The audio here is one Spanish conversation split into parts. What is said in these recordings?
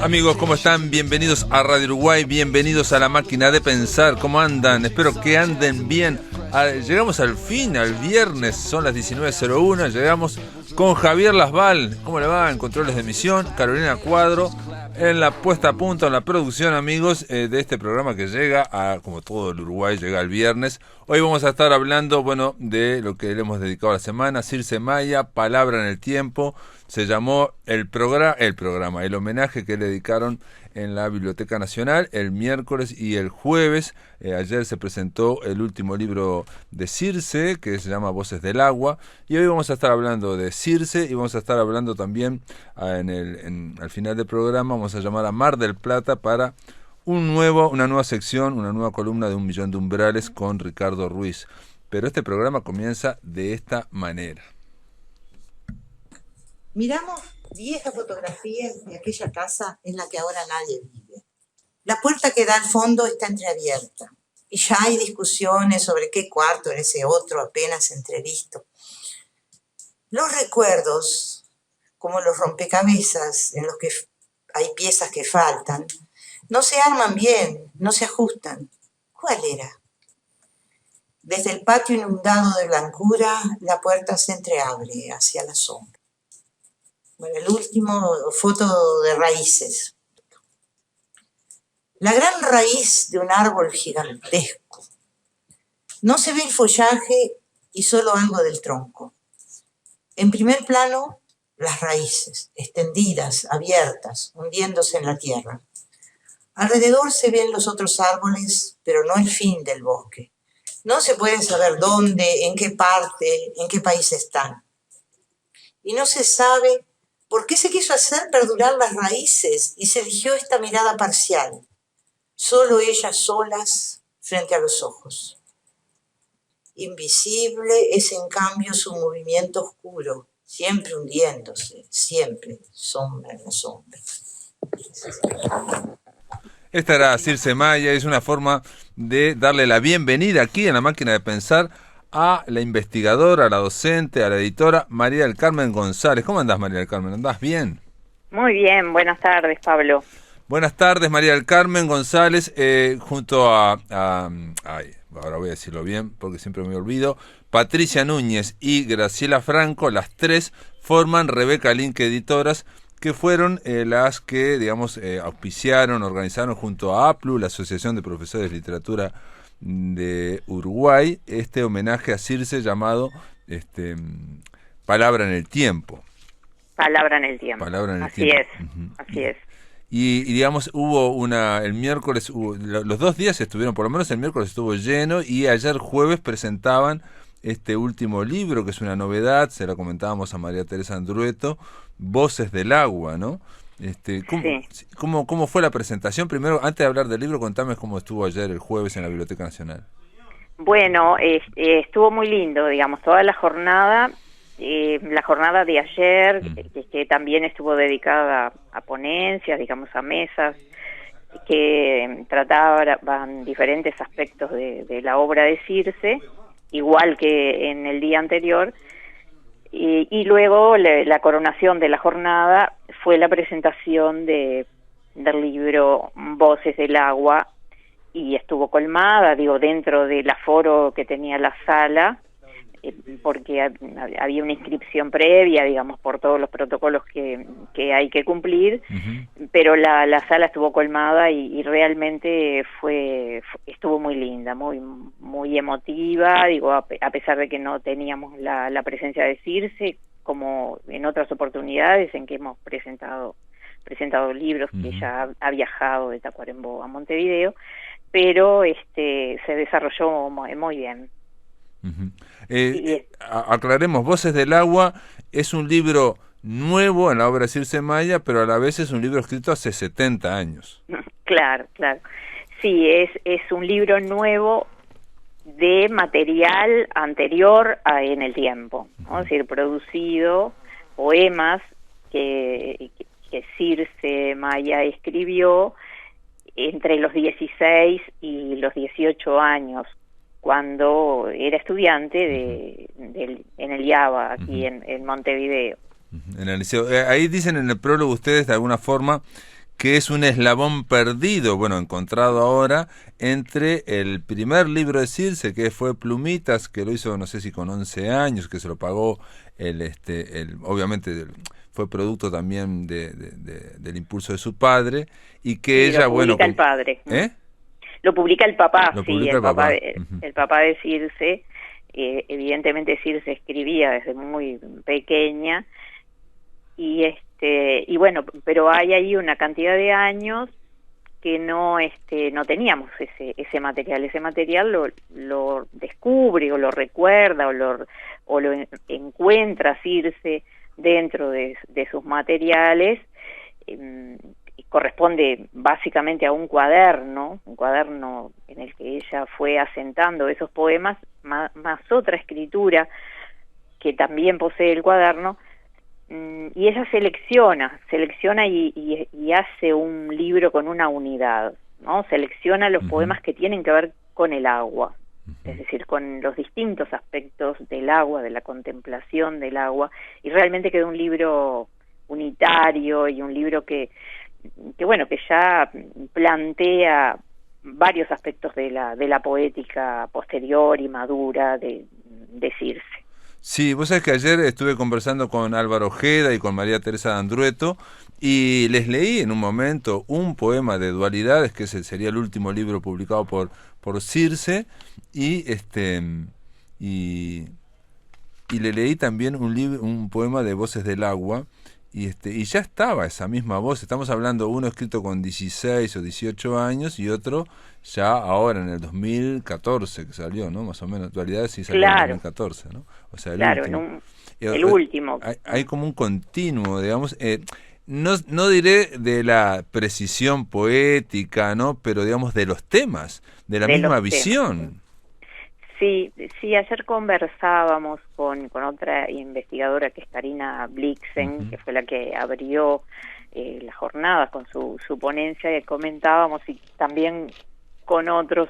Amigos, ¿cómo están? Bienvenidos a Radio Uruguay, bienvenidos a La Máquina de Pensar. ¿Cómo andan? Espero que anden bien. Llegamos al fin, al viernes, son las 19:01. Llegamos con Javier Lasval. ¿Cómo le va? En controles de emisión. Carolina Cuadro en la puesta a punto, en la producción, amigos, de este programa que llega a, como todo el Uruguay, llega el viernes. Hoy vamos a estar hablando, de lo que le hemos dedicado a la semana. Circe Maya, Palabra en el Tiempo. Se llamó el homenaje que le dedicaron en la Biblioteca Nacional el miércoles y el jueves. Ayer se presentó el último libro de Circe, que se llama Voces del Agua, y hoy vamos a estar hablando de Circe y vamos a estar hablando también al final del programa vamos a llamar a Mar del Plata para una nueva sección, una nueva columna de 1.000.000 de umbrales con Ricardo Ruiz. Pero este programa comienza de esta manera. Miramos viejas fotografías de aquella casa en la que ahora nadie vive. La puerta que da al fondo está entreabierta y ya hay discusiones sobre qué cuarto era ese otro apenas entrevisto. Los recuerdos, como los rompecabezas en los que hay piezas que faltan, no se arman bien, no se ajustan. ¿Cuál era? Desde el patio inundado de blancura, la puerta se entreabre hacia la sombra. Bueno, el último, foto de raíces. La gran raíz de un árbol gigantesco. No se ve el follaje y solo algo del tronco. En primer plano, las raíces, extendidas, abiertas, hundiéndose en la tierra. Alrededor se ven los otros árboles, pero no el fin del bosque. No se puede saber dónde, en qué parte, en qué país están. Y no se sabe por qué se quiso hacer perdurar las raíces y se eligió esta mirada parcial, solo ellas solas frente a los ojos. Invisible es en cambio su movimiento oscuro, siempre hundiéndose, siempre sombra en la sombra. Esta era Circe Maya, es una forma de darle la bienvenida aquí en La Máquina de Pensar a la investigadora, a la docente, a la editora María del Carmen González. ¿Cómo andás, María del Carmen? ¿Andás bien? Muy bien, buenas tardes, Pablo. Buenas tardes, María del Carmen González, junto ahora voy a decirlo bien porque siempre me olvido, Patricia Núñez y Graciela Franco, las tres forman Rebeca Link Editoras, que fueron las que, auspiciaron, organizaron junto a APLU, la Asociación de Profesores de Literatura de Uruguay, este homenaje a Circe llamado Palabra en el Tiempo. Palabra en el Tiempo. Así es. Así es. Y hubo el miércoles, los 2 días estuvieron, por lo menos el miércoles estuvo lleno, y ayer jueves presentaban este último libro, que es una novedad, se la comentábamos a María Teresa Andrueto, Voces del Agua, ¿no? ¿Cómo fue la presentación? Primero, antes de hablar del libro, contame cómo estuvo ayer, el jueves, en la Biblioteca Nacional. Bueno, estuvo muy lindo, toda la jornada de ayer, que también estuvo dedicada a ponencias, a mesas, que trataban diferentes aspectos de la obra de Circe, igual que en el día anterior. Y luego la coronación de la jornada fue la presentación del libro Voces del Agua, y estuvo colmada, dentro del aforo que tenía la sala, porque había una inscripción previa, por todos los protocolos que hay que cumplir, pero la sala estuvo colmada y realmente estuvo muy linda, muy muy emotiva, a pesar de que no teníamos la presencia de Circe, como en otras oportunidades en que hemos presentado libros, que ya ha viajado de Tacuarembó a Montevideo, pero se desarrolló muy bien. Aclaremos, Voces del Agua es un libro nuevo en la obra de Circe Maya, pero a la vez es un libro escrito hace 70 años. Claro. Sí, es un libro nuevo de material anterior en el tiempo, ¿no? Es decir, producido, poemas que Circe Maya escribió entre los 16 y los 18 años, cuando era estudiante en el IABA, aquí en Montevideo. En el liceo. Ahí dicen en el prólogo ustedes, de alguna forma, que es un eslabón perdido, bueno, encontrado ahora, entre el primer libro de Circe, que fue Plumitas, que lo hizo, no sé si con 11 años, que se lo pagó obviamente fue producto también del impulso de su padre, y que Sí, ella, lo publica bueno... el padre. ¿Eh? Lo publica el papá, Lo sí, publica el papá. el papá de Circe. Evidentemente Circe escribía desde muy pequeña, y bueno, pero hay ahí una cantidad de años que no teníamos ese material. Ese material lo descubre o lo recuerda o lo encuentra Circe dentro de sus materiales. Corresponde básicamente a un cuaderno en el que ella fue asentando esos poemas, más otra escritura que también posee el cuaderno, y ella selecciona y hace un libro con una unidad, ¿no? Selecciona los poemas que tienen que ver con el agua, es decir, con los distintos aspectos del agua, de la contemplación del agua, y realmente quedó un libro unitario y un libro que bueno, que ya plantea varios aspectos de la poética posterior y madura de Circe. Sí, vos sabés que ayer estuve conversando con Álvaro Ojeda y con María Teresa D'Andrueto, y les leí en un momento un poema de Dualidades, que sería el último libro publicado por Circe, y le leí también un poema de Voces del Agua, y ya estaba esa misma voz. Estamos hablando uno escrito con 16 o 18 años y otro ya ahora en el 2014 que salió, ¿no? Más o menos. Dualidades sí salió en el 2014, ¿no? O sea, el último. El último. Hay como un continuo, digamos. No diré de la precisión poética, ¿no? Pero digamos de los temas, de la misma visión. Sí, ayer conversábamos con otra investigadora que es Karina Blixen, que fue la que abrió las jornadas con su ponencia, y comentábamos, y también con otros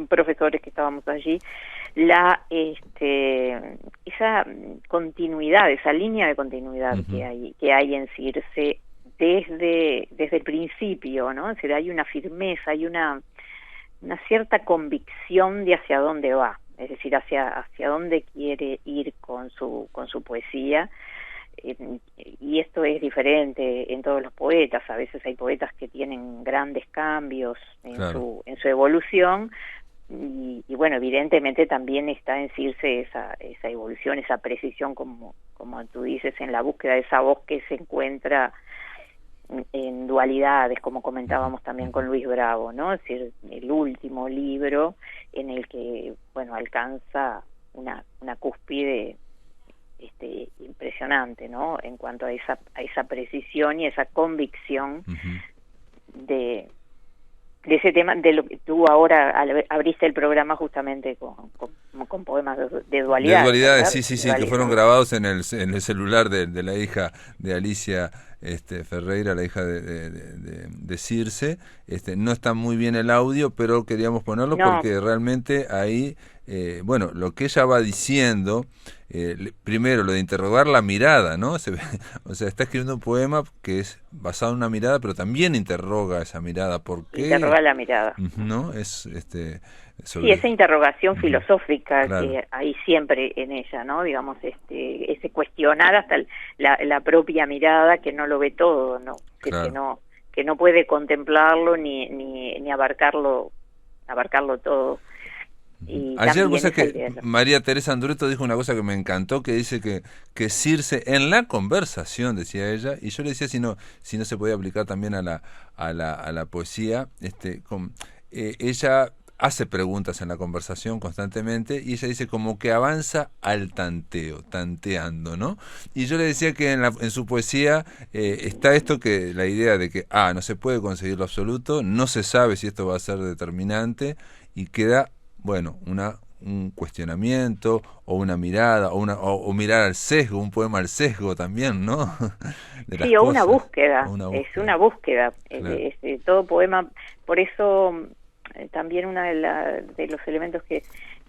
profesores que estábamos allí, esa continuidad, esa línea de continuidad que hay en Circe desde el principio, ¿no? Es decir, hay una firmeza, hay una cierta convicción de hacia dónde va, es decir, hacia dónde quiere ir con su poesía, y esto es diferente en todos los poetas. A veces hay poetas que tienen grandes cambios en su evolución, y bueno, evidentemente también está en Circe esa evolución, esa precisión, como tú dices, en la búsqueda de esa voz que se encuentra en Dualidades, como comentábamos también con Luis Bravo, ¿no? Es decir, el último libro en el que, bueno, alcanza una cúspide impresionante, ¿no? En cuanto a esa precisión y esa convicción de ese tema, de lo que tú ahora abriste el programa justamente con poemas de Dualidades. De Dualidades, sí, que fueron grabados en el celular de la hija de Alicia Ferreira, la hija de Circe. No está muy bien el audio, pero queríamos ponerlo porque realmente ahí, bueno, lo que ella va diciendo, primero lo de interrogar la mirada, ¿no? O sea, está escribiendo un poema que es basado en una mirada, pero también interroga esa mirada. ¿Por qué? Interroga la mirada. ¿No? Es sí, esa interrogación filosófica que hay siempre en ella, ¿no? Digamos, ese cuestionar hasta la propia mirada, que no lo ve todo, ¿no? Claro. Que no puede contemplarlo ni abarcarlo todo. Y ayer vos sabés que María Teresa D'Andrueto dijo una cosa que me encantó, que dice que Circe en la conversación, decía ella, y yo le decía si no se podía aplicar también a la poesía, ella hace preguntas en la conversación constantemente, y ella dice como que avanza al tanteando, ¿no? Y yo le decía que en su poesía está esto, que la idea de que no se puede conseguir lo absoluto, no se sabe si esto va a ser determinante, y queda, bueno, un cuestionamiento o una mirada o mirar al sesgo, un poema al sesgo también, ¿no? Sí, o una búsqueda. Es una búsqueda. Claro. Todo poema, por eso también uno de los elementos que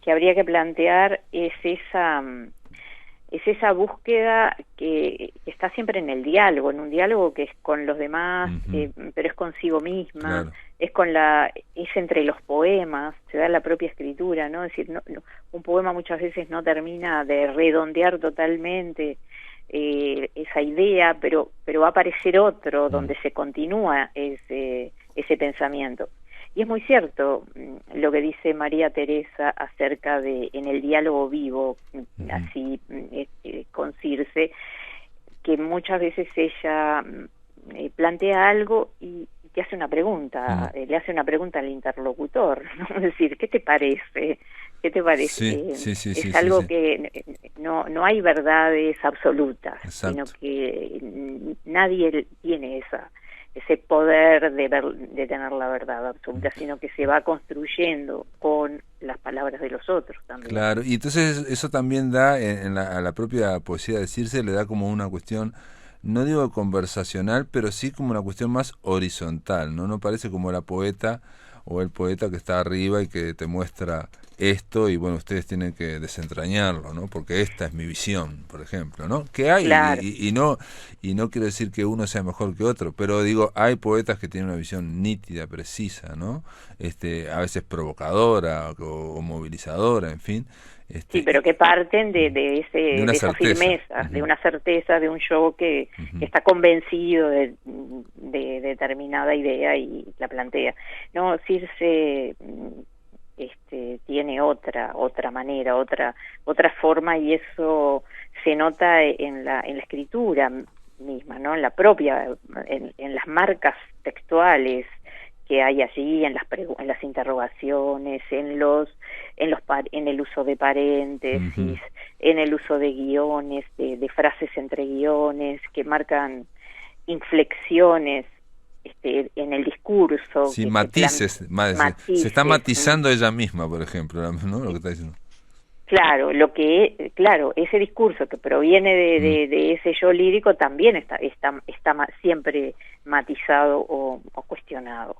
habría que plantear es es esa búsqueda que está siempre en el diálogo, en un diálogo que es con los demás, pero es consigo misma, claro. Es entre los poemas, se da la propia escritura, ¿no? Es decir, un poema muchas veces no termina de redondear totalmente esa idea, pero va a aparecer otro donde se continúa ese pensamiento. Y es muy cierto lo que dice María Teresa acerca de en el diálogo vivo, así con Circe, que muchas veces ella plantea algo y te hace una pregunta, le hace una pregunta al interlocutor, ¿no? Es decir, ¿qué te parece? ¿Qué te parece? Sí, es algo que no hay verdades absolutas, sino que nadie tiene ese poder de tener la verdad absoluta, sino que se va construyendo con las palabras de los otros también. Claro, y entonces eso también da, a la propia poesía de Circe le da como una cuestión, no digo conversacional, pero sí como una cuestión más horizontal, ¿no? No parece como la poeta o el poeta que está arriba y que te muestra esto y bueno, ustedes tienen que desentrañarlo, ¿no? Porque esta es mi visión, por ejemplo, ¿no? Que hay, claro. y no quiero decir que uno sea mejor que otro, pero digo, hay poetas que tienen una visión nítida, precisa, ¿no? A veces provocadora o movilizadora, en fin. Sí, pero que parten de esa firmeza, de una certeza, de un yo que está convencido de determinada idea y la plantea. No, Circe tiene otra manera, otra forma, y eso se nota en la escritura misma, ¿no? En la propia, en las marcas textuales que hay allí, en las interrogaciones, en el uso de paréntesis, en el uso de guiones, de frases entre guiones que marcan inflexiones en el discurso. Sí, matices, se está matizando ella misma, por ejemplo, ¿no? Lo que está diciendo. Claro, ese discurso que proviene de ese yo lírico también está siempre matizado o cuestionado.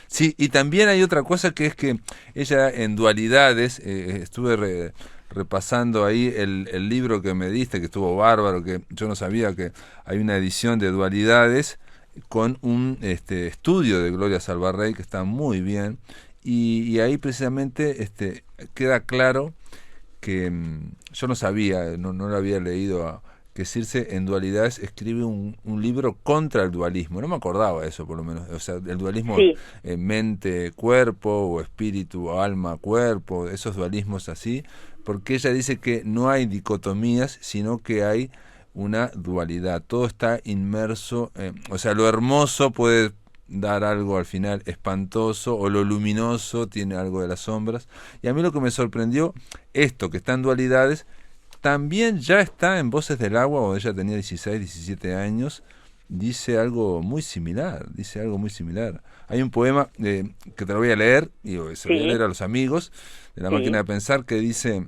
Sí, y también hay otra cosa que es que ella en Dualidades, estuve repasando ahí el libro que me diste, que estuvo bárbaro, que yo no sabía que hay una edición de Dualidades con un estudio de Gloria Salvarrey que está muy bien, y ahí precisamente queda claro que yo no sabía, no lo había leído, que Circe en Dualidades escribe un libro contra el dualismo. No me acordaba eso, por lo menos. O sea, el dualismo mente-cuerpo, o espíritu, alma-cuerpo, esos dualismos así, porque ella dice que no hay dicotomías, sino que hay una dualidad. Todo está inmerso, o sea, lo hermoso puede dar algo al final espantoso, o lo luminoso tiene algo de las sombras. Y a mí lo que me sorprendió, esto que está en Dualidades, también ya está en Voces del Agua, cuando ella tenía 16, 17 años, dice algo muy similar. Hay un poema que te lo voy a leer, y se lo voy a leer a los amigos de La Máquina de Pensar, que dice: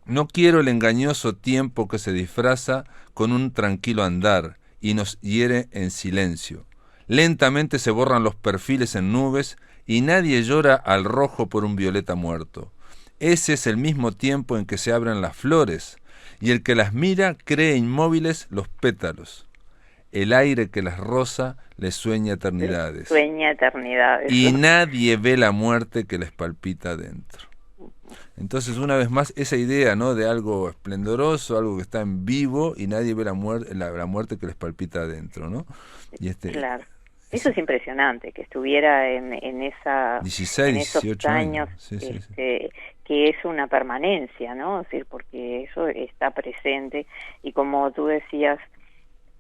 no quiero el engañoso tiempo que se disfraza con un tranquilo andar y nos hiere en silencio. Lentamente se borran los perfiles en nubes y nadie llora al rojo por un violeta muerto. Ese es el mismo tiempo en que se abren las flores, y el que las mira cree inmóviles los pétalos. El aire que las roza les sueña eternidades. Y nadie ve la muerte que les palpita dentro. Entonces, una vez más, esa idea, ¿no?, de algo esplendoroso, algo que está en vivo, y nadie ve la muerte que les palpita adentro, ¿no? Y claro. Eso es impresionante, que estuviera en esos 18 años, que es una permanencia, ¿no? Es decir, porque eso está presente, y como tú decías,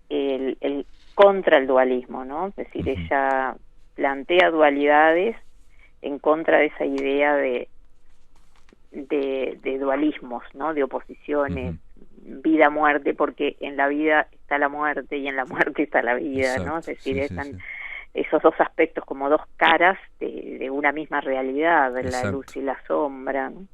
el contra el dualismo, ¿no? Es decir, ella plantea dualidades en contra de esa idea de dualismos, ¿no? De oposiciones, vida-muerte, porque en la vida está la muerte y en la muerte está la vida. Exacto, ¿no? Es decir, están esos dos aspectos como dos caras de una misma realidad, de la luz y la sombra, ¿no?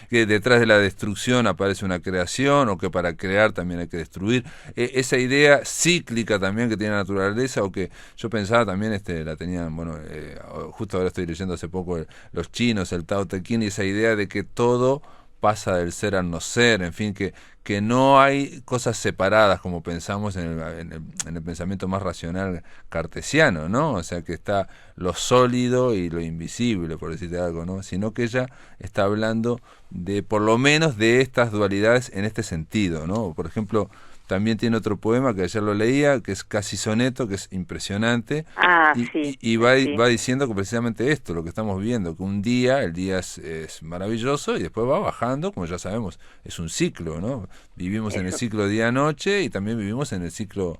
Que detrás de la destrucción aparece una creación, o que para crear también hay que destruir. Esa idea cíclica también que tiene la naturaleza, o que yo pensaba también, la tenían, justo ahora estoy leyendo hace poco los chinos, el Tao Te Ching, y esa idea de que todo pasa del ser al no ser, en fin, que no hay cosas separadas como pensamos en el pensamiento más racional cartesiano, ¿no? O sea, que está lo sólido y lo invisible, por decirte algo, ¿no? Sino que ella está hablando de, por lo menos, de estas dualidades en este sentido, ¿no? Por ejemplo, también tiene otro poema que ayer lo leía, que es casi soneto, que es impresionante, y va diciendo que precisamente esto, lo que estamos viendo, que un día, el día es maravilloso y después va bajando, como ya sabemos, es un ciclo, ¿no? Vivimos en el ciclo día-noche y también vivimos en el ciclo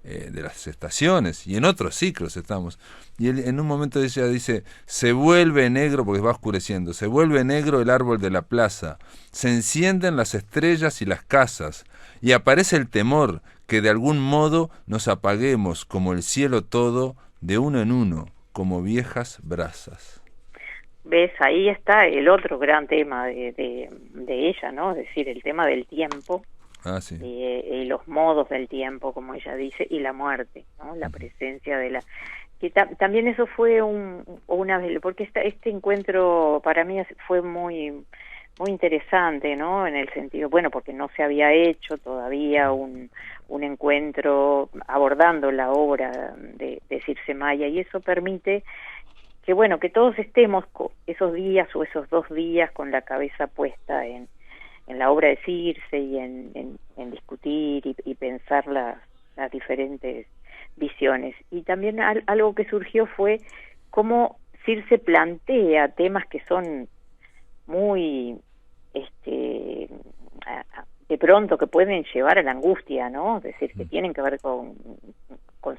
de las estaciones, y en otros ciclos estamos. Y en un momento ella dice, se vuelve negro, porque va oscureciendo, se vuelve negro el árbol de la plaza, se encienden las estrellas y las casas, y aparece el temor que de algún modo nos apaguemos como el cielo todo, de uno en uno, como viejas brasas. ¿Ves? Ahí está el otro gran tema de ella, ¿no? Es decir, el tema del tiempo. Sí. Y los modos del tiempo, como ella dice, y la muerte, ¿no? La presencia de la... que también eso fue una vez, porque este encuentro para mí fue muy interesante, ¿no? En el sentido, bueno, porque no se había hecho todavía un encuentro abordando la obra de Circe Maya, y eso permite que, bueno, que todos estemos esos días o esos 2 días con la cabeza puesta en la obra de Circe y en discutir y pensar las diferentes visiones. Y también algo que surgió fue cómo Circe plantea temas que son muy de pronto que pueden llevar a la angustia, ¿no? Es decir, que tienen que ver con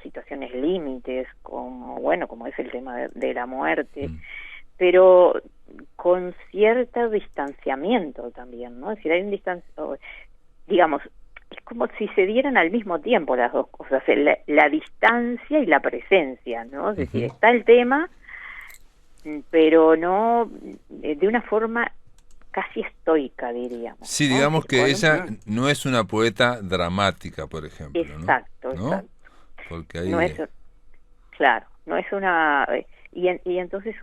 situaciones límites, como es el tema de la muerte, pero con cierto distanciamiento también, ¿no? Es decir, hay un digamos, es como si se dieran al mismo tiempo las dos cosas, la distancia y la presencia, ¿no? Es decir, está el tema, pero no de una forma casi estoica, diríamos. Sí, ¿no? digamos que ella no es una poeta dramática, por ejemplo, exacto, ¿no? exacto. Porque ahí... No es, claro, no es una... Y entonces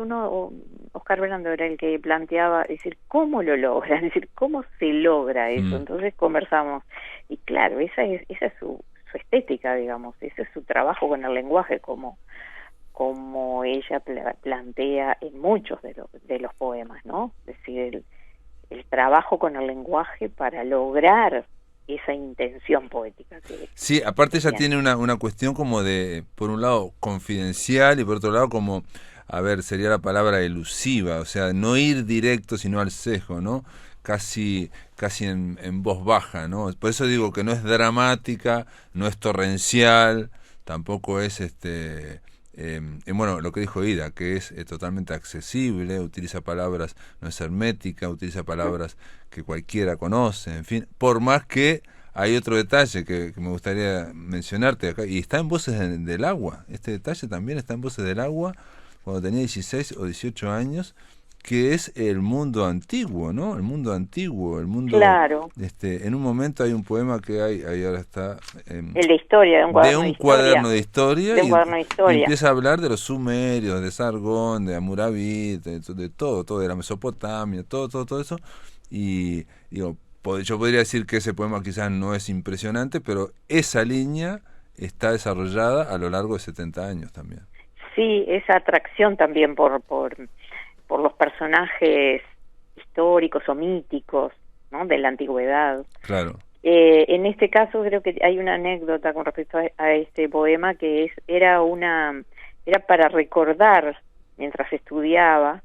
Oscar Brando era el que planteaba, es decir, ¿cómo lo logra? Es decir, ¿cómo se logra eso? Entonces conversamos, y claro, esa es su estética, digamos, ese es su trabajo con el lenguaje, como ella plantea en muchos de los poemas, ¿no? Es decir, el trabajo con el lenguaje para lograr esa intención poética. Sí, aparte ella tiene una cuestión como de, por un lado, confidencial, y por otro lado como, a ver, sería la palabra elusiva, o sea, no ir directo sino al sesgo, ¿no? Casi en voz baja, ¿no? Por eso digo que no es dramática, no es torrencial, tampoco es bueno, lo que dijo Ida, que es totalmente accesible, utiliza palabras, no es hermética, utiliza palabras que cualquiera conoce, en fin, por más que hay otro detalle que me gustaría mencionarte acá, y está en Voces del Agua, este detalle también está en Voces del Agua, cuando tenía 16 o 18 años, que es el mundo antiguo, ¿no? El mundo antiguo, el mundo... Claro. En un momento hay un poema que ahí ahora está... el de historia, de un cuaderno de historia. De un cuaderno de historia. Y empieza a hablar de los sumerios, de Sargón, de Hammurabi, de todo, de la Mesopotamia, todo eso. Y digo, yo podría decir que ese poema quizás no es impresionante, pero esa línea está desarrollada a lo largo de 70 años también. Sí, esa atracción también por los personajes históricos o míticos, ¿no? De la antigüedad. Claro. En este caso creo que hay una anécdota con respecto a este poema que era para recordar, mientras estudiaba,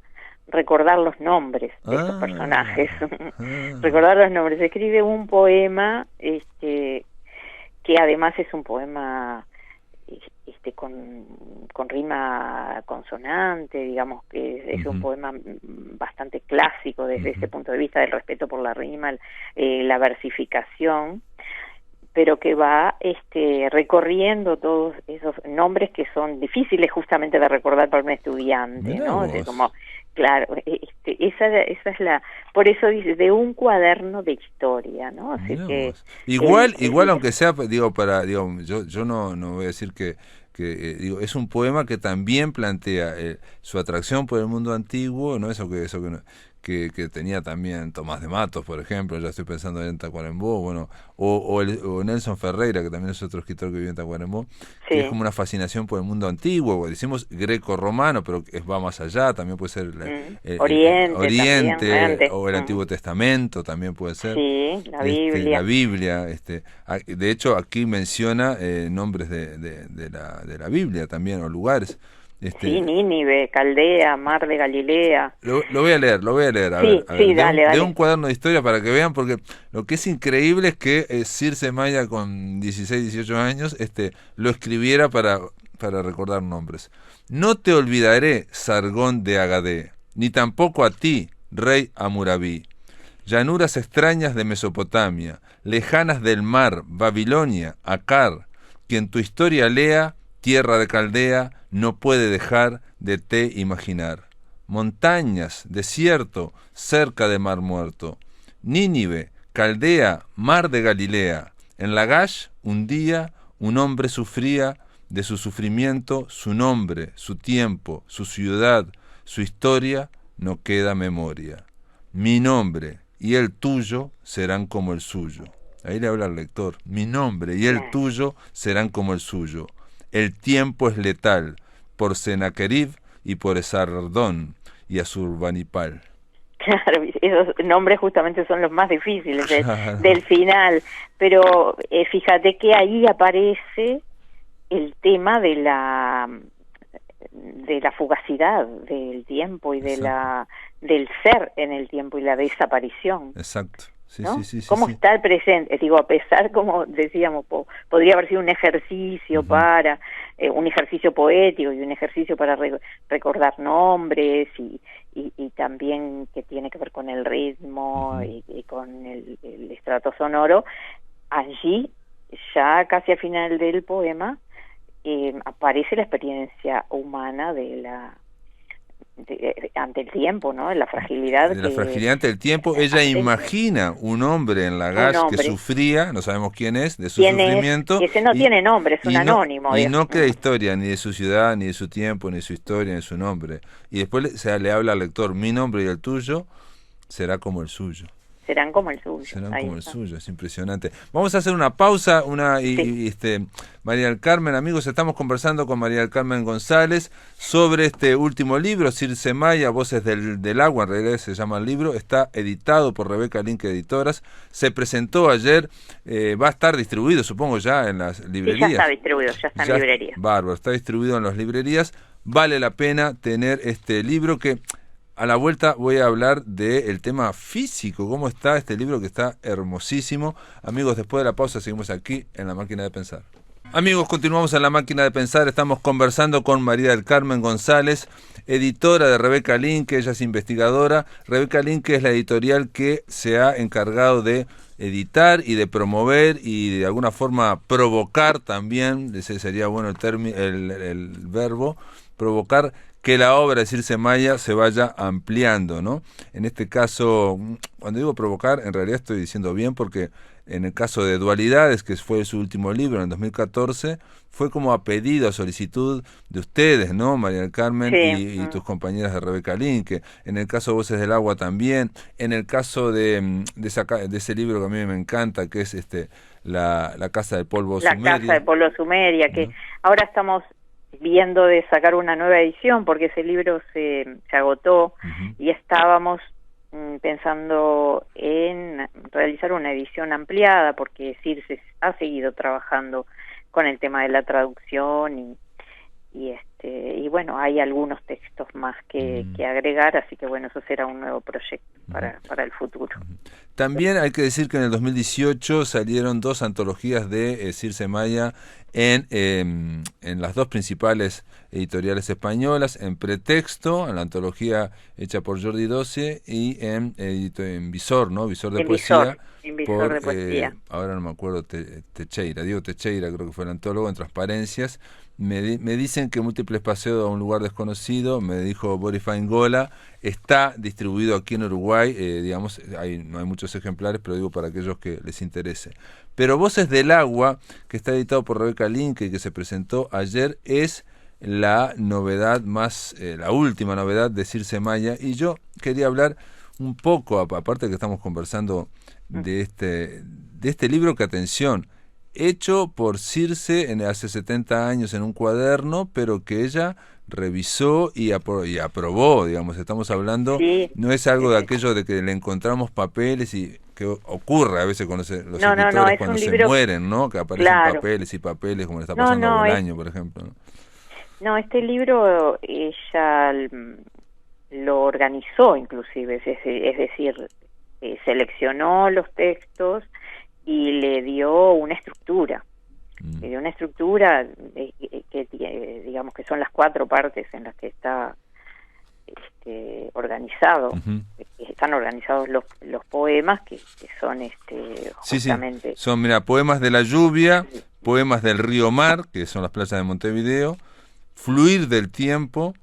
recordar los nombres de estos personajes. Recordar los nombres. Escribe un poema que además es un poema con rima consonante, digamos que es un poema bastante clásico desde ese punto de vista del respeto por la rima, la versificación, pero que va recorriendo todos esos nombres que son difíciles justamente de recordar para un estudiante, ¿no? Como, claro, esa es la, por eso dice, de un cuaderno de historia, ¿no? Así que igual aunque sea, yo no voy a decir que es un poema que también plantea su atracción por el mundo antiguo, no eso que que tenía también Tomás de Matos, por ejemplo, ya estoy pensando en Tacuarembó, bueno, o Nelson Ferreira, que también es otro escritor que vive en Tacuarembó, que es como una fascinación por el mundo antiguo, decimos greco-romano, pero va más allá, también puede ser Oriente también, o el Antiguo Testamento, también puede ser. Sí, la Biblia. La Biblia, de hecho aquí menciona nombres de la Biblia también, o lugares. Sí, Nínive, Caldea, Mar de Galilea. Lo voy a leer, a ver, dale. De un cuaderno de historia para que vean, porque lo que es increíble es que Circe Maya con 16, 18 años lo escribiera para recordar nombres. No te olvidaré, Sargón de Agadé, ni tampoco a ti, rey Hammurabi. Llanuras extrañas de Mesopotamia, lejanas del mar, Babilonia, Acar, quien tu historia lea, tierra de Caldea, no puede dejar de te imaginar. Montañas, desierto, cerca de Mar Muerto. Nínive, Caldea, mar de Galilea. En Lagash, un día, un hombre sufría de su sufrimiento, su nombre, su tiempo, su ciudad, su historia, no queda memoria. Mi nombre y el tuyo serán como el suyo. Ahí le habla al lector. Mi nombre y el tuyo serán como el suyo. El tiempo es letal, por Sennacherib y por Esardón y Asurbanipal. Claro, esos nombres justamente son los más difíciles del final, pero fíjate que ahí aparece el tema de la fugacidad del tiempo y del ser en el tiempo y la desaparición. Exacto. Sí, ¿no? sí, ¿Cómo está el presente? Digo, a pesar, como decíamos, podría haber sido un ejercicio para un ejercicio poético y un ejercicio para recordar nombres y también que tiene que ver con el ritmo y con el estrato sonoro. Allí, ya casi al final del poema, aparece la experiencia humana ante el tiempo, ¿no? La fragilidad. La fragilidad ante el tiempo. Ella imagina un hombre en Lagash que sufría, no sabemos quién es, de su sufrimiento. Y ese no tiene nombre, es un anónimo. Y no queda historia, ni de su ciudad, ni de su tiempo, ni de su historia, ni de su nombre. Y después le habla al lector, mi nombre y el tuyo será como el suyo. Serán como el suyo. Serán como el suyo, es impresionante. Vamos a hacer una pausa, María del Carmen, amigos, estamos conversando con María del Carmen González sobre este último libro, Circe Maya, Voces del Agua, en realidad se llama el libro, está editado por Rebeca Link Editoras, se presentó ayer, va a estar distribuido, supongo, ya en las librerías. Sí, ya está distribuido, ya está en librerías. Bárbaro, está distribuido en las librerías, vale la pena tener este libro que... A la vuelta voy a hablar del tema físico, cómo está este libro que está hermosísimo. Amigos, después de la pausa seguimos aquí en La Máquina de Pensar. Amigos, continuamos en La Máquina de Pensar. Estamos conversando con María del Carmen González, editora de Rebeca Link, ella es investigadora. Rebeca Link es la editorial que se ha encargado de editar y de promover y de alguna forma provocar también, ese sería bueno el verbo, provocar que la obra de Circe Maya se vaya ampliando, ¿no? En este caso, cuando digo provocar, en realidad estoy diciendo bien porque en el caso de Dualidades, que fue su último libro en el 2014, fue como a pedido, a solicitud de ustedes, ¿no? María del Carmen y tus compañeras de Rebeca Link, en el caso de Voces del Agua también, en el caso de ese libro que a mí me encanta, que es la Casa del Polvo Sumeria. La Casa del Polvo Sumeria, que ahora estamos viendo de sacar una nueva edición porque ese libro se agotó y estábamos pensando en realizar una edición ampliada porque Circe ha seguido trabajando con el tema de la traducción y bueno, hay algunos textos más que agregar, así que bueno, eso será un nuevo proyecto para el futuro. También hay que decir que en el 2018 salieron 2 antologías de Circe Maya en las 2 principales editoriales españolas, en Pretexto, en la antología hecha por Jordi Doce, y en Visor, ¿no? Visor de Poesía. Visor de Poesía. Ahora no me acuerdo, Diego Teixeira creo que fue el antólogo, en Transparencias. Me dicen que Múltiples Paseos a un lugar desconocido, me dijo Boris Faingola, está distribuido aquí en Uruguay, digamos, no hay muchos ejemplares, pero digo para aquellos que les interese. Pero Voces del Agua, que está editado por Rebeca Link y que se presentó ayer, es la novedad la última novedad de Circe Maya, y yo quería hablar un poco, aparte que estamos conversando de este libro, que atención, hecho por Circe hace 70 años en un cuaderno, pero que ella revisó y aprobó, digamos, estamos hablando, Sí. no es algo de aquello de que le encontramos papeles y que ocurre a veces con los No, escritores es cuando un se libro... mueren, ¿no? Que aparecen Claro. papeles y papeles, como le está pasando a Bolaño, por ejemplo, ¿no? No, este libro ella lo organizó inclusive, es decir, seleccionó los textos y le dio una estructura. Le dio una estructura que digamos que son las 4 partes en las que está organizado. Están organizados los poemas que son justamente... Sí. Son, mira, poemas de la lluvia, poemas del río Mar, que son las playas de Montevideo, Fluir del tiempo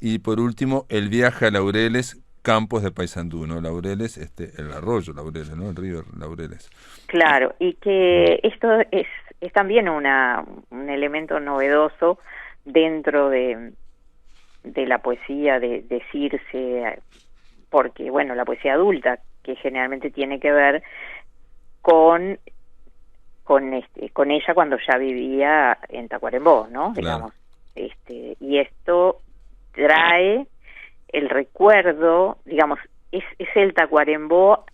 y por último El viaje a Laureles, Campos de Paysandú, ¿no? Laureles, el arroyo Laureles, ¿no? El río Laureles. Claro, y que esto es también un elemento novedoso dentro de la poesía de Circe, porque, bueno, la poesía adulta, que generalmente tiene que ver con ella cuando ya vivía en Tacuarembó, ¿no? Claro. Digamos, y esto trae el recuerdo, digamos, es el Tacuarembó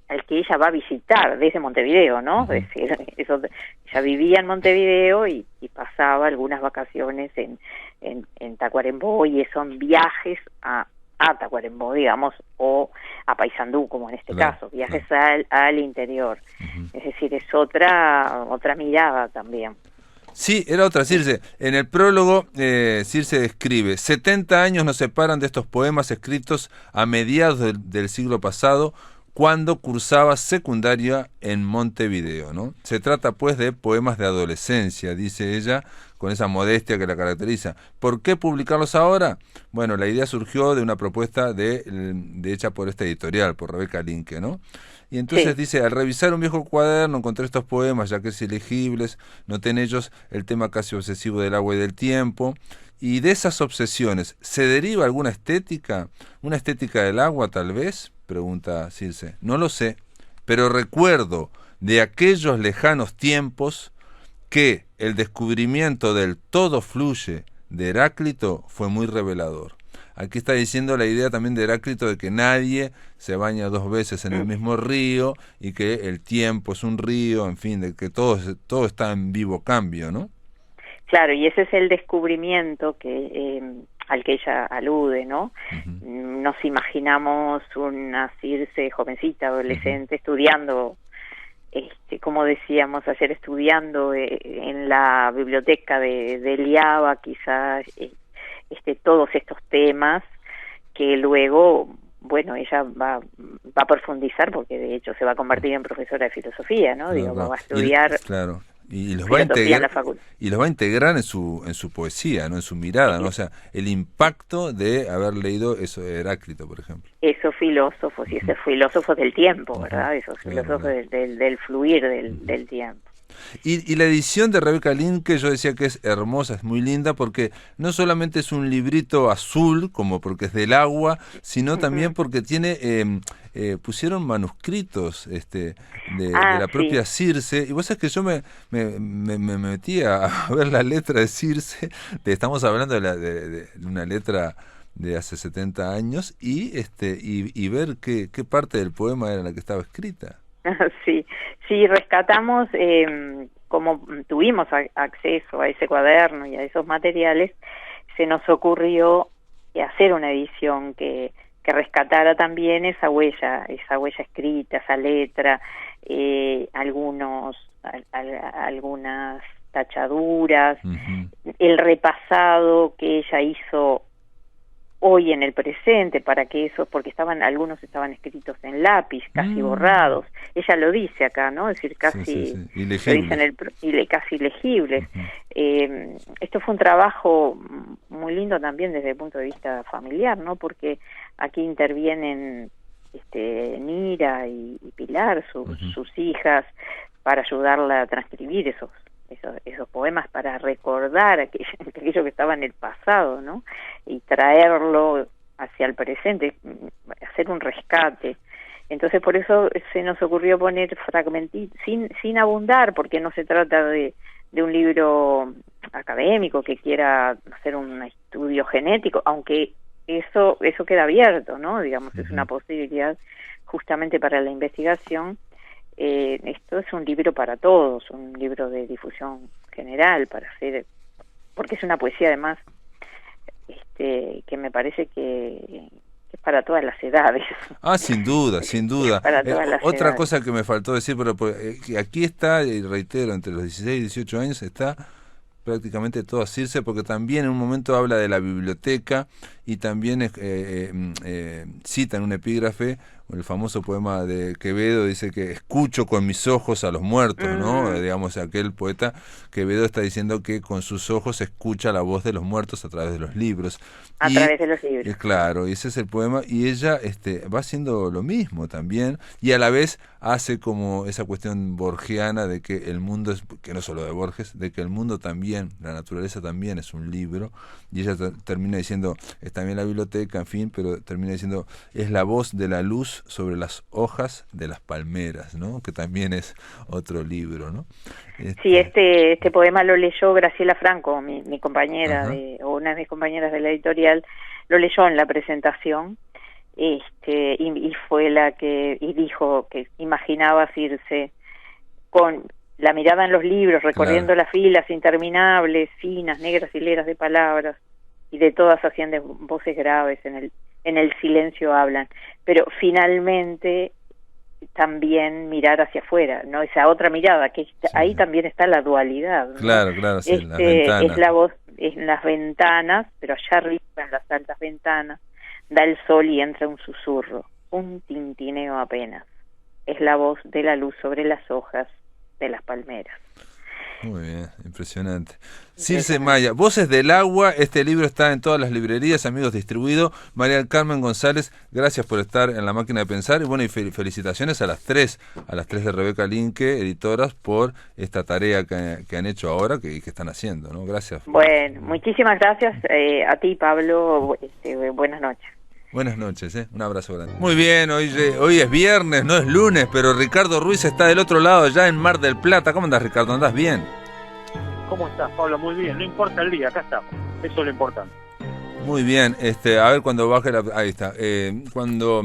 al que ella va a visitar desde Montevideo, ¿no? Es decir, ella vivía en Montevideo y pasaba algunas vacaciones en Tacuarembó, y son viajes a Tacuarembó, digamos, o a Paysandú, como en este caso, viajes al interior. Es decir, es otra mirada también. Sí, era otra Circe. En el prólogo, Circe escribe: 70 años nos separan de estos poemas escritos a mediados del siglo pasado, cuando cursaba secundaria en Montevideo, ¿no? Se trata, pues, de poemas de adolescencia, dice ella, con esa modestia que la caracteriza. ¿Por qué publicarlos ahora? Bueno, la idea surgió de una propuesta hecha por esta editorial, por Rebeca Linke, ¿no? Y entonces dice: al revisar un viejo cuaderno encontré estos poemas, ya que es ilegibles, noté en ellos el tema casi obsesivo del agua y del tiempo, y de esas obsesiones, ¿se deriva alguna estética? ¿Una estética del agua, tal vez?, pregunta Circe. No lo sé, pero recuerdo de aquellos lejanos tiempos que el descubrimiento del todo fluye de Heráclito fue muy revelador. Aquí está diciendo la idea también de Heráclito de que nadie se baña 2 veces en el mismo río y que el tiempo es un río, en fin, de que todo está en vivo cambio, ¿no? Claro, y ese es el descubrimiento al que ella alude, ¿no? Nos imaginamos una Circe jovencita, adolescente, estudiando, como decíamos ayer, estudiando en la biblioteca de Liaba, quizás, todos estos temas que luego, bueno, ella va a profundizar, porque de hecho se va a convertir en profesora de filosofía, ¿no? Digo, va a estudiar... Claro. Y los va a integrar en su poesía, ¿no? En su mirada, ¿no? O sea, el impacto de haber leído eso de Heráclito, por ejemplo. Esos filósofos, y esos filósofos del tiempo, ¿verdad? Esos filósofos del fluir del tiempo. Y la edición de Rebeca Linke, yo decía que es hermosa, es muy linda, porque no solamente es un librito azul, como porque es del agua, sino también porque tiene... pusieron manuscritos de la propia Circe, y vos sabés que yo me metí a ver la letra de Circe, estamos hablando de una letra de hace 70 años, y ver qué parte del poema era la que estaba escrita. Sí, rescatamos, como tuvimos acceso a ese cuaderno y a esos materiales, se nos ocurrió hacer una edición que rescatara también esa huella escrita, esa letra, algunas tachaduras, el repasado que ella hizo hoy en el presente, porque algunos estaban escritos en lápiz, casi borrados. Ella lo dice acá, ¿no? Es decir, casi ilegibles. Casi legibles. Esto fue un trabajo muy lindo también desde el punto de vista familiar, ¿no? Porque aquí intervienen Nira y Pilar, sus hijas, para ayudarla a transcribir esos poemas, para recordar aquello que estaba en el pasado, ¿no? Y traerlo hacia el presente, hacer un rescate. Entonces por eso se nos ocurrió poner fragmentitos, sin abundar, porque no se trata de un libro académico que quiera hacer un estudio genético, aunque eso queda abierto, ¿no? Digamos, es una posibilidad justamente para la investigación. Esto es un libro para todos, un libro de difusión general, porque es una poesía además que me parece que es para todas las edades. Sin duda, sin duda. Para todas las otra edades. cosa que me faltó decir, pero aquí está, y reitero, entre los 16 y 18 años está prácticamente todo Circe, porque también en un momento habla de la biblioteca y también cita en un epígrafe el famoso poema de Quevedo, dice que escucho con mis ojos a los muertos, ¿no? Digamos, aquel poeta Quevedo está diciendo que con sus ojos escucha la voz de los muertos a través de los libros. A través de los libros. Claro, y ese es el poema, y ella va haciendo lo mismo también, y a la vez hace como esa cuestión borgiana de que el mundo es, que no solo de Borges, de que el mundo también, la naturaleza también es un libro, y ella termina diciendo, es también la biblioteca, en fin, pero termina diciendo, es la voz de la luz sobre las hojas de las palmeras, ¿no? Que también es otro libro, ¿no? Sí, este poema lo leyó Graciela Franco, mi compañera, o una de mis compañeras de la editorial, lo leyó en la presentación, y fue la que dijo que imaginaba Circe con la mirada en los libros, recorriendo las filas interminables, finas, negras hileras de palabras, y de todas hacían de voces graves, en el silencio hablan, pero finalmente también mirar hacia afuera, ¿no? Esa otra mirada, que ahí también está la dualidad, ¿no? Claro, sí, las ventanas. Es la voz en las ventanas, pero allá arriba, en las altas ventanas, da el sol y entra un susurro, un tintineo apenas. Es la voz de la luz sobre las hojas de las palmeras. Muy bien, impresionante. Circe Maya, Voces del Agua, este libro está en todas las librerías, amigos, distribuido. María del Carmen González, gracias por estar en La Máquina de Pensar, y bueno, y felicitaciones a las tres de Rebeca Linke, editoras, por esta tarea que han hecho ahora y que están haciendo, ¿no? Gracias. Bueno, muchísimas gracias a ti, Pablo, buenas noches. Buenas noches, un abrazo grande. Muy bien, hoy es viernes, no es lunes, pero Ricardo Ruiz está del otro lado, ya en Mar del Plata. ¿Cómo andás, Ricardo? ¿Andás bien? ¿Cómo estás, Pablo? Muy bien, no importa el día, acá estamos, eso es lo importante. Muy bien, a ver cuando baje ahí está, cuando